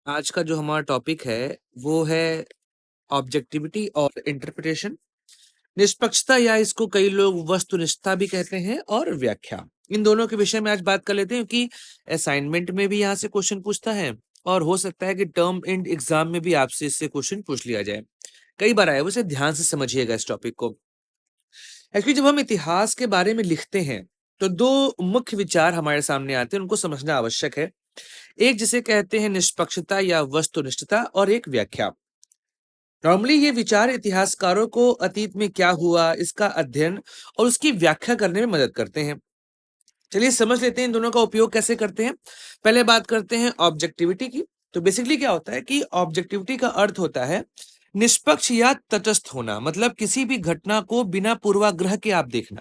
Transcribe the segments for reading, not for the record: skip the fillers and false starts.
आज का जो हमारा टॉपिक है वो है ऑब्जेक्टिविटी और इंटरप्रिटेशन। निष्पक्षता या इसको कई लोग वस्तुनिष्ठता भी कहते हैं और व्याख्या। इन दोनों के विषय में आज बात कर लेते हैं कि असाइनमेंट में भी यहाँ से क्वेश्चन पूछता है और हो सकता है कि टर्म एंड एग्जाम में भी आपसे इससे क्वेश्चन पूछ लिया जाए। कई बार आया है, उसे ध्यान से समझिएगा इस टॉपिक को। एक्चुअली जब हम इतिहास के बारे में लिखते हैं तो दो मुख्य विचार हमारे सामने आते हैं, उनको समझना आवश्यक है। एक जिसे कहते हैं निष्पक्षता या वस्तुनिष्ठता और एक व्याख्या। नॉर्मली ये विचार इतिहासकारों को अतीत में क्या हुआ इसका अध्ययन और उसकी व्याख्या करने में मदद करते हैं। चलिए समझ लेते हैं इन दोनों का उपयोग कैसे करते हैं। पहले बात करते हैं ऑब्जेक्टिविटी की। तो बेसिकली क्या होता है कि ऑब्जेक्टिविटी का अर्थ होता है निष्पक्ष या तटस्थ होना, मतलब किसी भी घटना को बिना पूर्वाग्रह के आप देखना।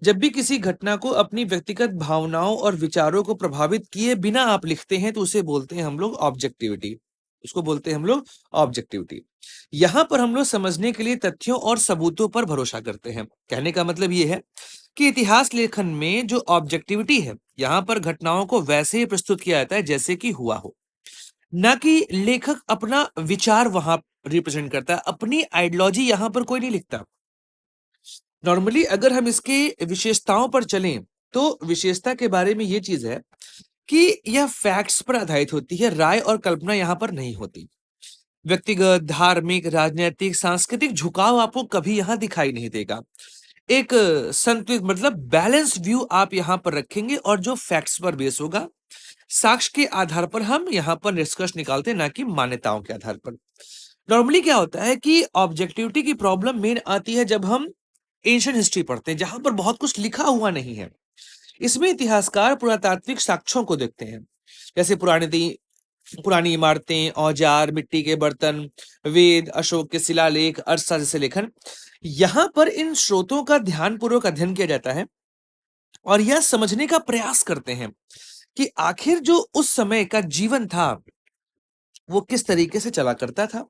जब भी किसी घटना को अपनी व्यक्तिगत भावनाओं और विचारों को प्रभावित किए बिना आप लिखते हैं तो उसे बोलते हैं हम लोग ऑब्जेक्टिविटी। उसको बोलते हैं हम लोग ऑब्जेक्टिविटी। यहाँ पर हम लोग समझने के लिए तथ्यों और सबूतों पर भरोसा करते हैं। कहने का मतलब ये है कि इतिहास लेखन में जो ऑब्जेक्टिविटी है, यहाँ पर घटनाओं को वैसे ही प्रस्तुत किया जाता है जैसे कि हुआ हो, ना कि लेखक अपना विचार वहां रिप्रेजेंट करता है। अपनी आइडियोलॉजी यहाँ पर कोई नहीं लिखता। नॉर्मली अगर हम इसके विशेषताओं पर चलें तो विशेषता के बारे में ये चीज है कि यह फैक्ट्स पर आधारित होती है, राय और कल्पना यहाँ पर नहीं होती। व्यक्तिगत, धार्मिक, राजनीतिक, सांस्कृतिक झुकाव आपको कभी यहाँ दिखाई नहीं देगा। एक संतुलित मतलब बैलेंस व्यू आप यहाँ पर रखेंगे और जो फैक्ट्स पर बेस होगा, साक्ष्य के आधार पर हम यहाँ पर निष्कर्ष निकालते हैं, ना कि मान्यताओं के आधार पर। नॉर्मली क्या होता है कि ऑब्जेक्टिविटी की प्रॉब्लम मेन आती है जब हम एंशिएंट हिस्ट्री पढ़ते हैं, जहां पर बहुत कुछ लिखा हुआ नहीं है। इसमें इतिहासकार पुरातात्विक साक्ष्यों को देखते हैं, जैसे पुरानी इमारतें, औजार, मिट्टी के बर्तन, वेद, अशोक के शिलालेख, अरसा जैसे लेखन। यहाँ पर इन स्रोतों का ध्यानपूर्वक अध्ययन किया जाता है और यह समझने का प्रयास करते हैं कि आखिर जो उस समय का जीवन था वो किस तरीके से चला करता था।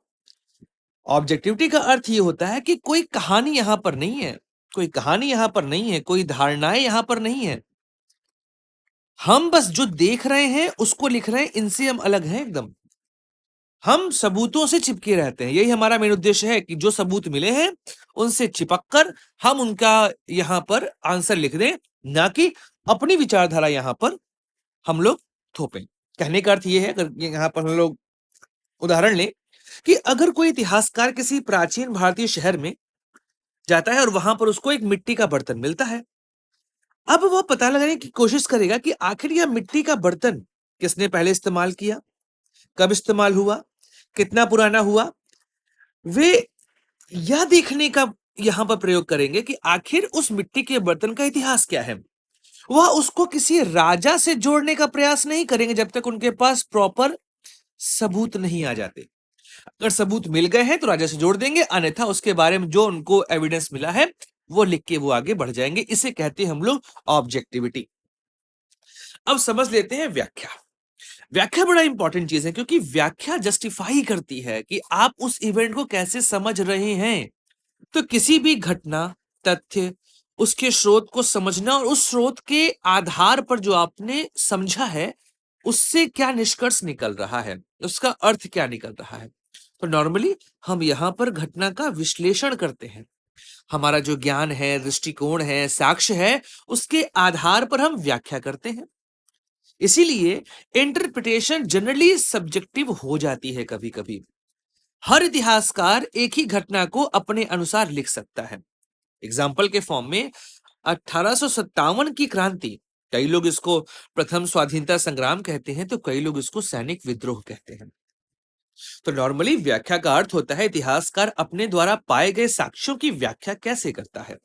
ऑब्जेक्टिविटी का अर्थ ये होता है कि कोई कहानी यहाँ पर नहीं है, कोई कहानी यहाँ पर नहीं है, कोई धारणाएं यहाँ पर नहीं है। हम बस जो देख रहे हैं उसको लिख रहे हैं, इनसे हम अलग हैं एकदम। हम सबूतों से चिपके रहते हैं। यही हमारा मेन उद्देश्य है कि जो सबूत मिले हैं उनसे चिपक कर हम उनका यहाँ पर आंसर लिख दें, ना कि अपनी विचारधारा यहाँ पर हम लोग थोपें। कहने का अर्थ ये है, अगर यहाँ पर हम लोग उदाहरण लें कि अगर कोई इतिहासकार किसी प्राचीन भारतीय शहर में जाता है और वहां पर उसको एक मिट्टी का बर्तन मिलता है, अब वह पता लगाने की कोशिश करेगा कि आखिर यह मिट्टी का बर्तन किसने पहले इस्तेमाल किया, कब इस्तेमाल हुआ, कितना पुराना हुआ। वे यह देखने का यहाँ पर प्रयोग करेंगे कि आखिर उस मिट्टी के बर्तन का इतिहास क्या है। वह उसको किसी राजा से जोड़ने का प्रयास नहीं करेंगे जब तक उनके पास प्रॉपर सबूत नहीं आ जाते। अगर सबूत मिल गए हैं तो राजा से जोड़ देंगे, अन्यथा उसके बारे में जो उनको एविडेंस मिला है वो लिख के वो आगे बढ़ जाएंगे। इसे कहते हैं हम लोग ऑब्जेक्टिविटी। अब समझ लेते हैं व्याख्या। व्याख्या बड़ा इंपॉर्टेंट चीज है क्योंकि व्याख्या जस्टिफाई करती है कि आप उस इवेंट को कैसे समझ रहे हैं। तो किसी भी घटना, तथ्य, उसके स्रोत को समझना और उस स्रोत के आधार पर जो आपने समझा है उससे क्या निष्कर्ष निकल रहा है, उसका अर्थ क्या निकल रहा है। तो नॉर्मली हम यहाँ पर घटना का विश्लेषण करते हैं। हमारा जो ज्ञान है, दृष्टिकोण है, साक्ष्य है, उसके आधार पर हम व्याख्या करते हैं। इसीलिए इंटरप्रिटेशन जनरली सब्जेक्टिव हो जाती है कभी कभी। हर इतिहासकार एक ही घटना को अपने अनुसार लिख सकता है। एग्जाम्पल के फॉर्म में 1857 की क्रांति, कई लोग इसको प्रथम स्वाधीनता संग्राम कहते हैं तो कई लोग इसको सैनिक विद्रोह कहते हैं। तो नॉर्मली व्याख्या का अर्थ होता है इतिहासकार अपने द्वारा पाए गए साक्ष्यों की व्याख्या कैसे करता है,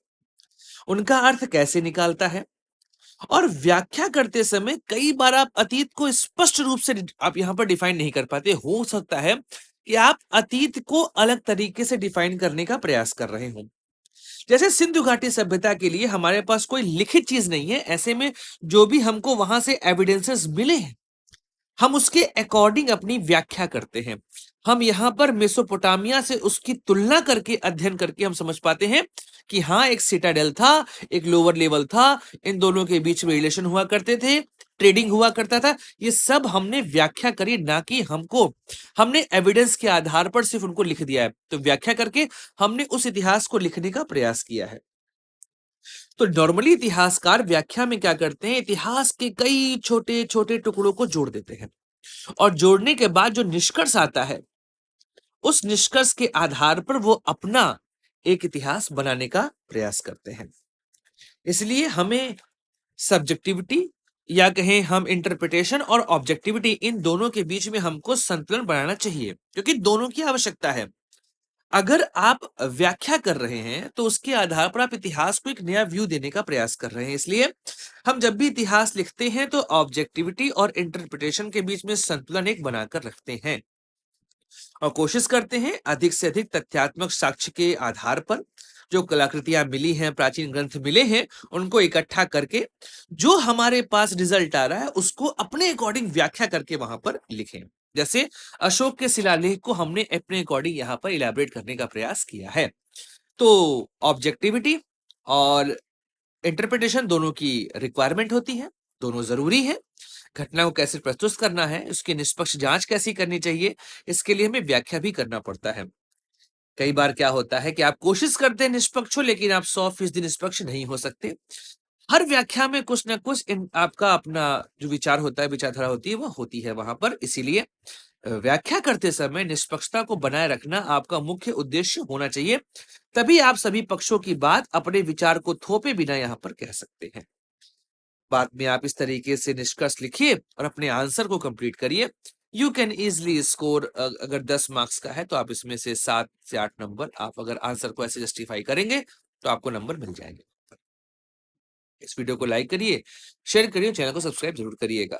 उनका अर्थ कैसे निकालता है। और व्याख्या करते समय कई बार आप अतीत को स्पष्ट रूप से आप यहां पर डिफाइन नहीं कर पाते। हो सकता है कि आप अतीत को अलग तरीके से डिफाइन करने का प्रयास कर रहे हो। जैसे सिंधु घाटी सभ्यता के लिए हमारे पास कोई लिखित चीज नहीं है, ऐसे में जो भी हमको वहां से एविडेंसेस मिले हैं हम उसके अकॉर्डिंग अपनी व्याख्या करते हैं। हम यहाँ पर मेसोपोटामिया से उसकी तुलना करके अध्ययन करके हम समझ पाते हैं कि हाँ, एक सिटाडेल था, एक लोअर लेवल था, इन दोनों के बीच में रिलेशन हुआ करते थे। ट्रेडिंग हुआ करता था, ये सब हमने व्याख्या करी, ना कि हमने एविडेंस के आधार पर सिर्फ उनको लिख दिया है। तो व्याख्या करके हमने उस इतिहास को लिखने का प्रयास किया है। तो नॉर्मली इतिहासकार व्याख्या में क्या करते हैं, इतिहास के कई छोटे छोटे टुकड़ों को जोड़ देते हैं और जोड़ने के बाद जो निष्कर्ष आता है, उस निष्कर्ष के आधार पर वो अपना एक इतिहास बनाने का प्रयास करते हैं। इसलिए हमें सब्जेक्टिविटी या कहें हम इंटरप्रिटेशन और ऑब्जेक्टिविटी, इन दोनों के बीच में हमको संतुलन बनाना चाहिए, क्योंकि दोनों की आवश्यकता है। अगर आप व्याख्या कर रहे हैं तो उसके आधार पर आप इतिहास को एक नया व्यू देने का प्रयास कर रहे हैं। इसलिए हम जब भी इतिहास लिखते हैं तो ऑब्जेक्टिविटी और इंटरप्रिटेशन के बीच में संतुलन एक बनाकर रखते हैं और कोशिश करते हैं अधिक से अधिक तथ्यात्मक साक्ष्य के आधार पर जो कलाकृतियां मिली हैं, प्राचीन ग्रंथ मिले हैं, उनको इकट्ठा करके जो हमारे पास रिजल्ट आ रहा है उसको अपने अकॉर्डिंग व्याख्या करके वहां पर लिखें। जैसे अशोक के शिलालेख को हमने अपने अकॉर्डिंग यहाँ पर इलेबोरेट करने का प्रयास किया है। तो ऑब्जेक्टिविटी और इंटरप्रिटेशन दोनों की रिक्वायरमेंट होती है, दोनों जरूरी है। घटना को कैसे प्रस्तुत करना है, उसकी निष्पक्ष जांच कैसी करनी चाहिए, इसके लिए हमें व्याख्या भी करना पड़ता है। कई बार क्या होता है कि आप कोशिश करते हैं निष्पक्ष हो, लेकिन आप 100% निष्पक्ष नहीं हो सकते। हर व्याख्या में कुछ ना कुछ आपका अपना जो विचार होता है, विचारधारा होती है, वो होती है वहां पर। इसीलिए व्याख्या करते समय निष्पक्षता को बनाए रखना आपका मुख्य उद्देश्य होना चाहिए। तभी आप सभी पक्षों की बात अपने विचार को थोपे बिना यहाँ पर कह सकते हैं। बाद में आप इस तरीके से निष्कर्ष लिखिए और अपने आंसर को कंप्लीट करिए। यू कैन इजिली स्कोर, अगर 10 मार्क्स का है तो आप इसमें से 7 से 8 नंबर, आप अगर आंसर को ऐसे जस्टिफाई करेंगे तो आपको नंबर मिल जाएंगे। इस वीडियो को लाइक करिए, शेयर करिए, चैनल को सब्सक्राइब जरूर करिएगा।